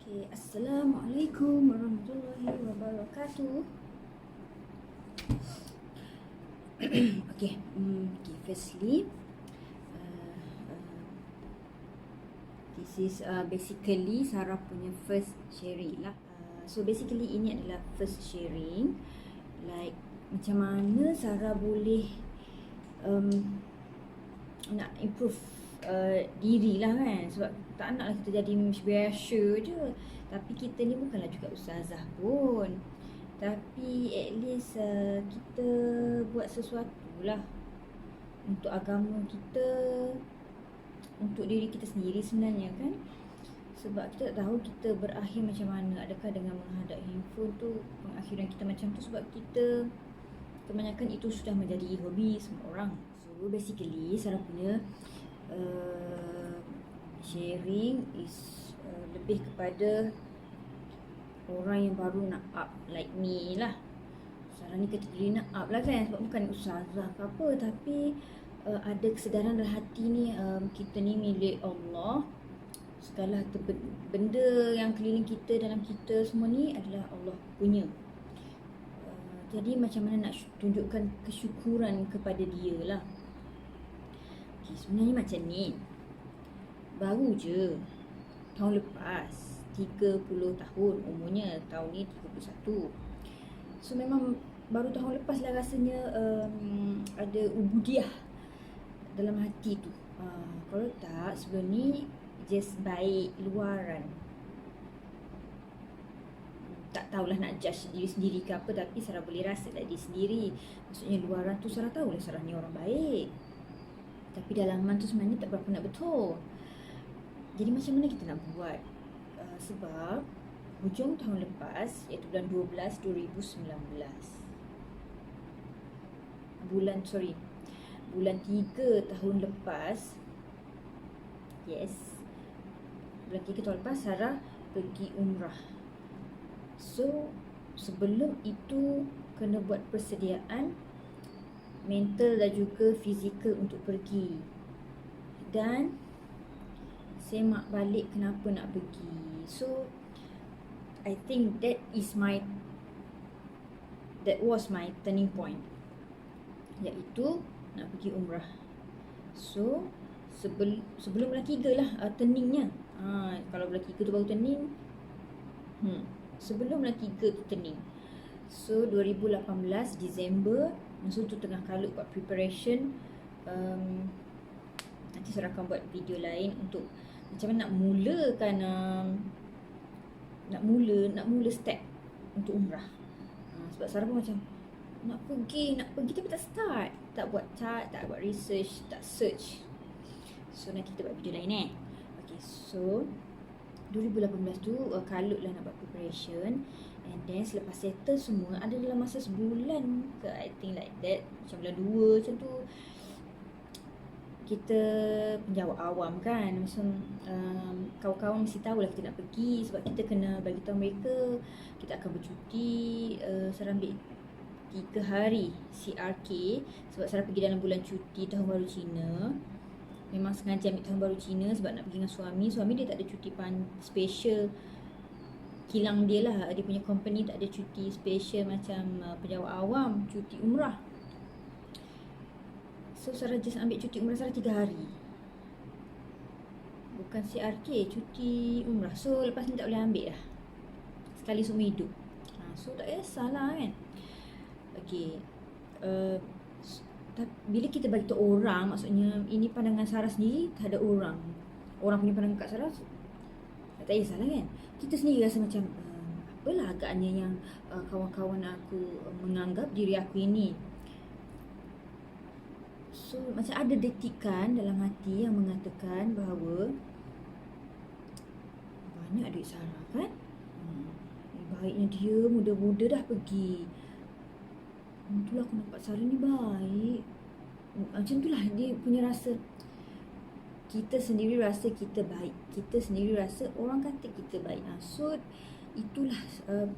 Okay, Assalamualaikum warahmatullahi wabarakatuh. Firstly, this is basically Sarah punya first sharing lah. So basically ini adalah first sharing, like macam mana Sarah boleh nak improve diri lah kan. Sebab tak nak lah kita jadi biasa je. Tapi kita ni bukanlah juga ustazah pun. Tapi at least kita buat sesuatu lah untuk agama kita, untuk diri kita sendiri sebenarnya kan. Sebab kita tak tahu kita berakhir macam mana. Adakah dengan menghadap handphone tu pengakhiran kita macam tu. Sebab kita kebanyakan itu sudah menjadi hobi semua orang. So basically Sarah punya sharing is lebih kepada orang yang baru nak up like me lah. Sarah ni kategori nak up lah kan. Sebab bukan ustazah ke apa. Tapi ada kesedaran dalam hati ni, kita ni milik Allah. Segala benda yang keliling kita, dalam kita semua ni adalah Allah punya. Jadi macam mana nak tunjukkan kesyukuran kepada dia lah. Okay, sebenarnya macam ni. Baru je tahun lepas 30 tahun umurnya, tahun ni 31. So memang baru tahun lepas lah rasanya ada ubudiah dalam hati tu. Kalau tak, sebelum ni just baik luaran. Tak tahulah nak judge diri sendiri ke apa, tapi Sarah boleh rasa lah diri sendiri. Maksudnya luaran tu Sarah tahulah Sarah ni orang baik, tapi dalaman tu sebenarnya tak berapa nak betul. Jadi macam mana kita nak buat? Sebab hujung tahun lepas, iaitu bulan 12 2019, bulan 3 tahun lepas, bulan 3 tahun lepas Sarah pergi umrah. So sebelum itu kena buat persediaan mental dan juga fizikal untuk pergi. Dan semak balik kenapa nak pergi. So I think that was my turning point, iaitu nak pergi umrah. So sebelum bulan 3 lah turningnya. Kalau bulan 3 tu baru turning, sebelum bulan 3 tu turning. So 2018 Disember, masa tu tengah kalut buat preparation. Nanti Sarah akan buat video lain untuk macam mana nak mulakan nak mula step untuk umrah. Sebab Sarah pun macam nak pergi tapi tak start, tak buat chart, tak buat research, tak search. So nanti kita buat video lain Okay, so 2018 tu kalut lah nak buat preparation. And then selepas settle semua, ada dalam masa sebulan ke, I think like that, macam bulan 2 macam tu, kita penjawab awam kan, macam kawan-kawan mesti tahu lah kita nak pergi. Sebab kita kena bagi tahu mereka kita akan bercuti. Sarah ambil 3 hari CRK sebab Sarah pergi dalam bulan cuti Tahun Baru Cina. Memang sengaja ambil Tahun Baru Cina sebab nak pergi dengan suami. Suami dia tak ada cuti special, kilang dia lah. Dia punya company tak ada cuti special macam penjawab awam, cuti umrah. So Sarah just ambil cuti umrah Sarah 3 hari. Bukan CRK, cuti umrah. So lepas ni tak boleh ambil lah, sekali seumur hidup. So tak kisahlah kan. Okay, bila kita bagi tahu orang, maksudnya ini pandangan Sarah sendiri terhadap orang punya pandangan kat Sarah, tak kisahlah kan. Kita sendiri rasa macam apalah agaknya yang kawan-kawan aku menganggap diri aku ini. So macam ada detikan dalam hati yang mengatakan bahawa banyak duit Sarah kan, baiknya dia muda-muda dah pergi. Itulah aku nampak Sarah ni baik. Macam itulah dia punya rasa. Kita sendiri rasa kita baik, kita sendiri rasa orang kata kita baik. So itulah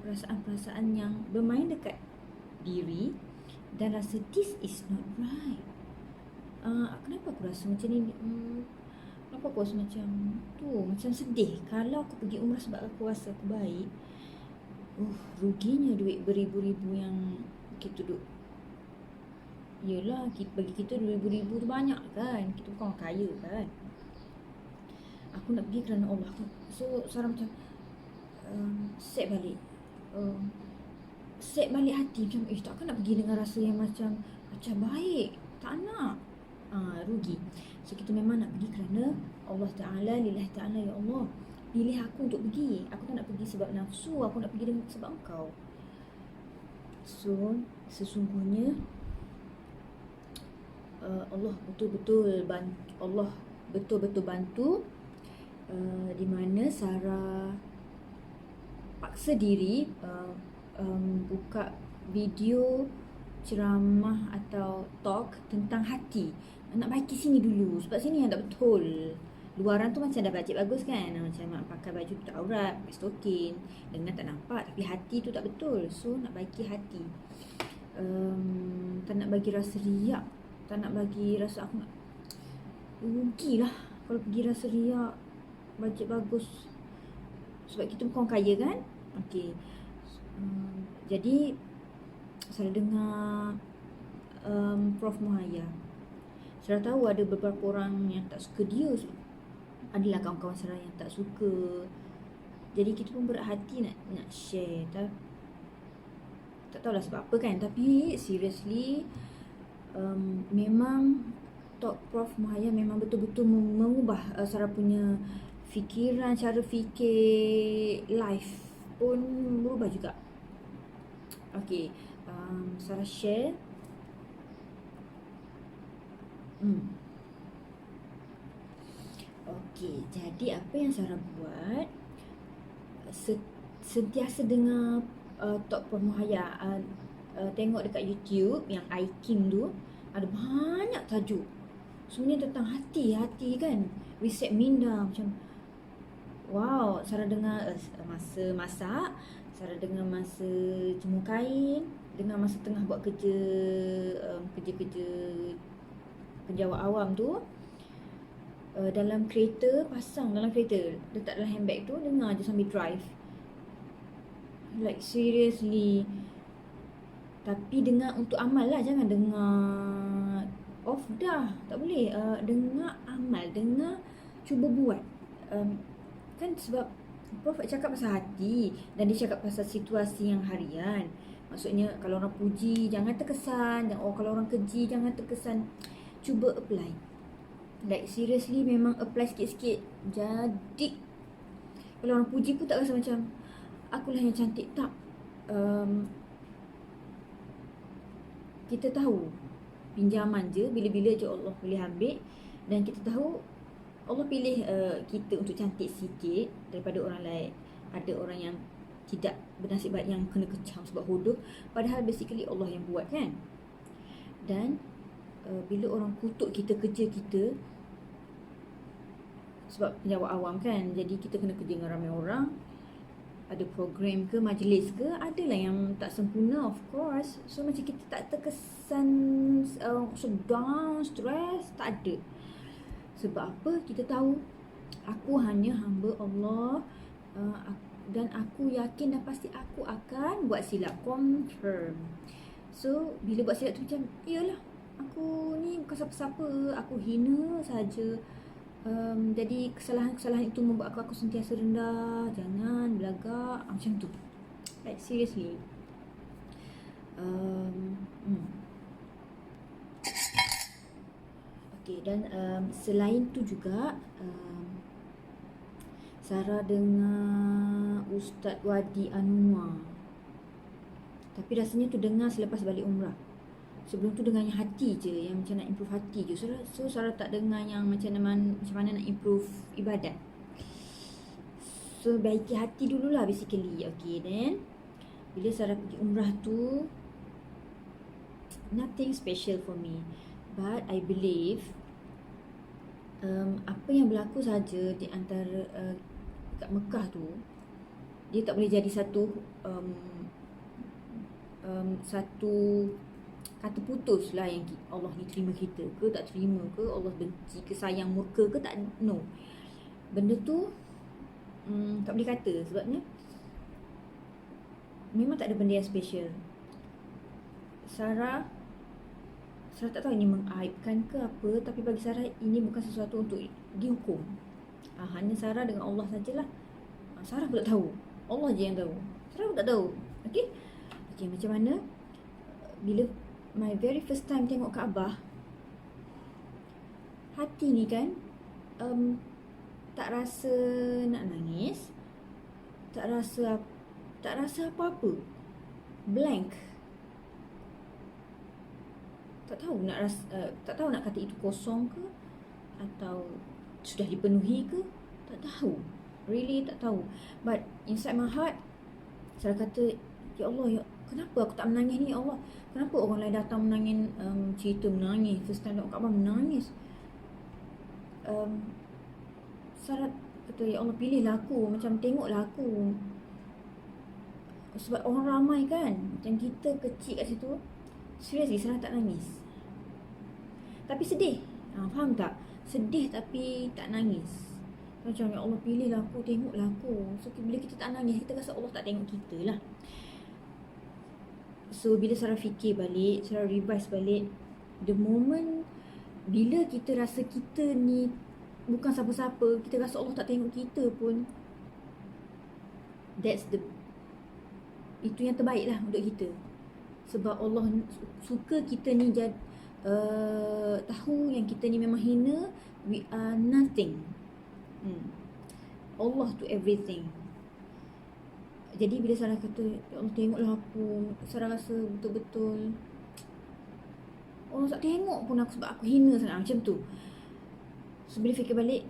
perasaan-perasaan yang bermain dekat diri dan rasa this is not right. Kenapa aku rasa macam ni? Apa aku rasa macam tu, macam sedih. Kalau aku pergi umrah sebab aku rasa aku baik, ruginya duit beribu-ribu yang kita duk. Yelah, bagi kita beribu-ribu tu banyak kan. Kita bukan orang kaya kan. Aku nak pergi kerana Allah. So Sarah macam set balik. Set balik hati macam takkan nak pergi dengan rasa yang macam baik. Tak nak. Rugi. So kita memang nak pergi kerana Allah Ta'ala, lillahi ta'ala, ya Allah, pilih aku untuk pergi. Aku tak nak pergi sebab nafsu, aku nak pergi sebab engkau. So sesungguhnya Allah betul-betul bantu di mana Sarah paksa diri buka video ceramah atau talk tentang hati. Nak baiki sini dulu sebab sini yang tak betul. Luaran tu macam dah bajet bagus kan, macam nak pakai baju tu tak aurat, pakai stokin, dengan tak nampak, tapi hati tu tak betul. So nak baiki hati. Tak nak bagi rasa riak, tak nak bagi rasa aku nak rugilah kalau pergi rasa riak, bajet bagus, sebab kita bukan kaya kan. Okey. Jadi saya dengar Prof Muhaya. Saya tahu ada beberapa orang yang tak suka dia. Adalah kawan-kawan saya yang tak suka. Jadi kita pun berat hati nak share. Tak tahulah sebab apa kan. Tapi seriously, memang talk Prof Muhaya memang betul-betul mengubah Sarah punya fikiran, cara fikir life pun berubah juga. Okay, Sarah share. Okay, jadi apa yang Sarah buat, sentiasa dengar talk Prof Muhaya, tengok dekat YouTube yang iKim tu, ada banyak tajuk sebenarnya tentang hati kan. Reset minda macam wow. Sarah dengar masa masak, Sarah dengar masa jemur kain, dengar masa tengah buat kerja penjawat awam tu, dalam kereta, pasang dalam kereta, letak dalam handbag tu, dengar je sambil drive. Like seriously. Tapi dengar untuk amal lah, jangan dengar off dah, tak boleh. Dengar amal, dengar cuba buat. Kan sebab Prof cakap pasal hati dan dia cakap pasal situasi yang harian. Maksudnya kalau orang puji jangan terkesan, kalau orang keji jangan terkesan. Cuba apply. Like seriously memang apply sikit-sikit. Jadi kalau orang puji pun tak rasa macam akulah yang cantik, tak. Kita tahu pinjaman je, bila-bila je Allah boleh ambil. Dan kita tahu Allah pilih kita untuk cantik sikit daripada orang lain. Ada orang yang tidak bernasib baik yang kena kecam sebab hodoh, padahal basically Allah yang buat kan. Dan bila orang kutuk kita, kerja kita, sebab penjawat awam kan, jadi kita kena kerja dengan ramai orang, ada program ke, majlis ke, adalah yang tak sempurna, of course. So macam kita tak terkesan sedang stres, tak ada. Sebab apa? Kita tahu aku hanya hamba Allah, dan aku yakin dan pasti aku akan buat silap, confirm. So bila buat silap tu macam, iyalah, aku ni bukan siapa-siapa, aku hina saja. Jadi kesalahan-kesalahan itu membuat aku sentiasa rendah, jangan belagak, macam tu. Like seriously. Okay, dan selain tu juga Sarah dengar Ustaz Wadi Anwar. Tapi rasanya tu dengar selepas balik umrah. Sebelum tu dengar yang hati je, yang macam nak improve hati je. So Sarah tak dengar yang macam mana nak improve ibadat. So baiki hati dululah basically. Okay, then bila Sarah pergi umrah tu, nothing special for me, but I believe apa yang berlaku saja di antara kat Mekah tu, dia tak boleh jadi satu kata putus lah yang Allah ni terima kita ke tak terima ke, Allah benci ke, sayang, murka ke, tak, no. Benda tu tak boleh kata sebabnya memang tak ada benda yang special. Sarah tak tahu ini mengaibkan ke apa, tapi bagi Sarah ini bukan sesuatu untuk dihukum. Hanya Sarah dengan Allah sajalah. Sarah pun tak tahu, Allah je yang tahu. Sarah pun tak tahu. Okay, macam mana bila my very first time tengok Kaabah, hati ni kan tak rasa nak nangis, tak rasa apa-apa, blank. Tak tahu nak kata itu kosong ke atau sudah dipenuhi ke, tak tahu, really tak tahu. But inside my heart, saya kata, ya Allah, kenapa aku tak menangis ni, ya Allah? Kenapa orang lain datang menangis, cerita menangis, first time tengok Kaabah menangis. Sarah kata, ya Allah, pilihlah aku, macam tengoklah aku. Sebab orang ramai kan, macam kita kecil kat situ. Seriously, Sarah tak nangis, tapi sedih. Faham tak? Sedih tapi tak nangis. Macam, ya Allah, pilihlah aku, tengoklah aku. So bila kita tak nangis, kita rasa Allah tak tengok kita lah. So bila Sarah fikir balik, Sarah revise balik, the moment bila kita rasa kita ni bukan siapa-siapa, kita rasa Allah tak tengok kita pun, itu yang terbaik lah untuk kita. Sebab Allah suka kita ni tahu yang kita ni memang hina, we are nothing. Allah to everything. Jadi bila Sarah kata, ya Allah, tengoklah aku, Sarah rasa betul-betul Allah tak tengok pun aku sebab aku hina sangat, macam tu. So bila fikir balik,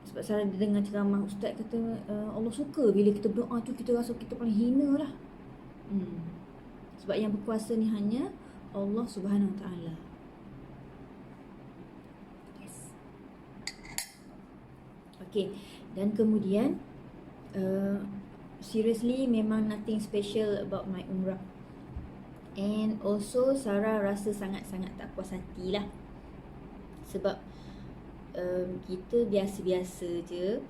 sebab Sarah dengar ceramah ustaz kata, Allah suka bila kita berdoa tu kita rasa kita paling hina lah. Sebab yang berkuasa ni hanya Allah Subhanahu Wa Taala. Yes. Okay, dan kemudian seriously memang nothing special about my umrah. And also Sarah rasa sangat-sangat tak puas hati lah. Sebab kita biasa-biasa je,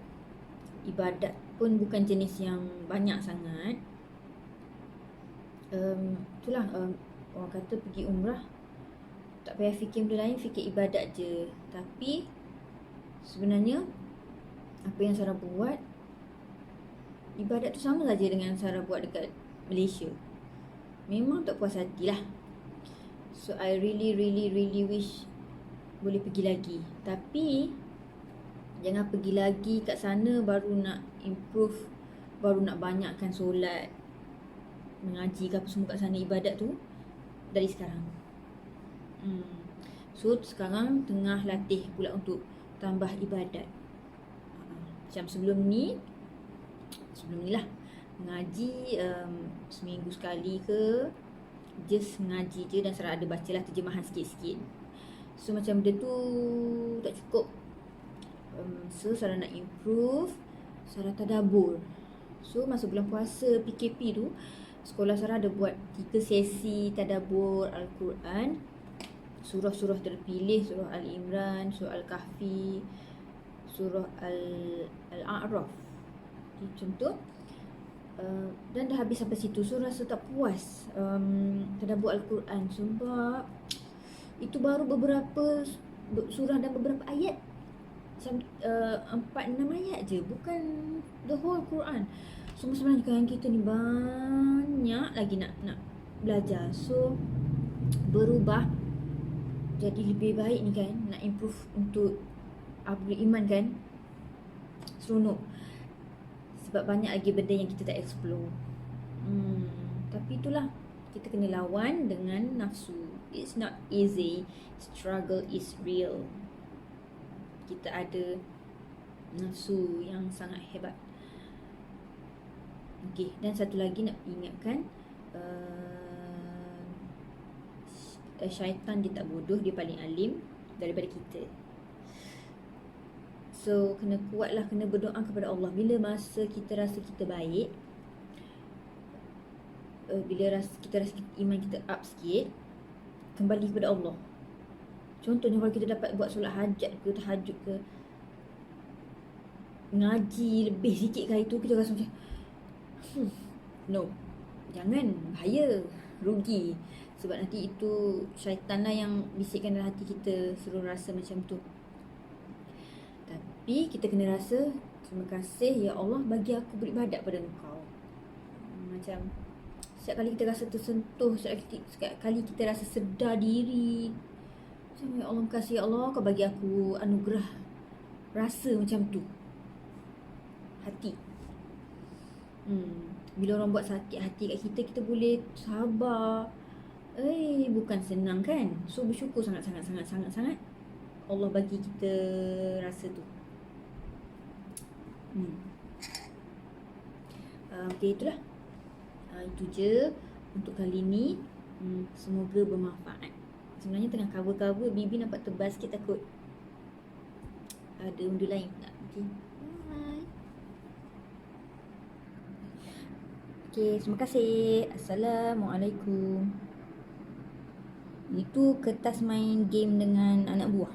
ibadat pun bukan jenis yang banyak sangat. Itulah orang kata pergi umrah tak payah fikir benda lain, fikir ibadat je. Tapi sebenarnya apa yang Sarah buat, ibadat tu sama saja dengan Sarah buat dekat Malaysia. Memang tak puas hati lah. So I really wish boleh pergi lagi. Tapi jangan pergi lagi kat sana baru nak improve, baru nak banyakkan solat, mengaji ke apa semua kat sana, ibadat tu dari sekarang. So sekarang tengah latih pula untuk tambah ibadat. Macam sebelum ni lah, mengaji seminggu sekali ke, just mengaji je, dan Sarah ada bacalah terjemahan sikit-sikit. So macam benda tu tak cukup. So Sarah nak improve, Sarah tadabbur. So masa bulan puasa PKP tu, sekolah Sarah ada buat 3 sesi tadabbur Al-Quran, surah-surah terpilih, surah Al-Imran, surah Al-Kahfi, surah Al-A'raf. Macam tu. Dan dah habis sampai situ. So rasa tak puas tadabbur Al-Quran sebab itu baru beberapa surah dan beberapa ayat. Macam 4-6 ayat je, bukan the whole Quran. So sebenarnya kan kita ni banyak lagi nak belajar. So berubah jadi lebih baik ni kan, nak improve untuk upgrade iman kan, seronok. Sebab banyak lagi benda yang kita tak explore. Tapi itulah, kita kena lawan dengan nafsu. It's not easy, struggle is real. Kita ada nafsu yang sangat hebat. Okay, dan satu lagi nak ingatkan, syaitan dia tak bodoh, dia paling alim daripada kita. So kena kuatlah, kena berdoa kepada Allah. Bila masa kita rasa kita baik, bila kita rasa iman kita up sikit, kembali kepada Allah. Contohnya kalau kita dapat buat solat hajat ke, tahajud ke, ngaji lebih sikit kali tu, kita rasa macam no, jangan, bahaya, rugi. Sebab nanti itu syaitan lah yang bisikkan dalam hati kita, suruh rasa macam tu. Tapi kita kena rasa, terima kasih ya Allah bagi aku beribadat pada Engkau. Macam setiap kali kita rasa tersentuh, setiap kali kita rasa sedar diri, macam ya Allah, kasih ya Allah, Kau bagi aku anugerah rasa macam tu, hati. Bila orang buat sakit hati kat kita, kita boleh sabar. Bukan senang kan? So bersyukur sangat Allah bagi kita rasa tu. Okay, itulah. Itu je untuk kali ni. Semoga bermanfaat. Sebenarnya tengah cover Bibi nampak tebal sikit, takut ada benda lain pula. Okay, bye. Okay, terima kasih. Assalamualaikum. Itu kertas main game dengan anak buah.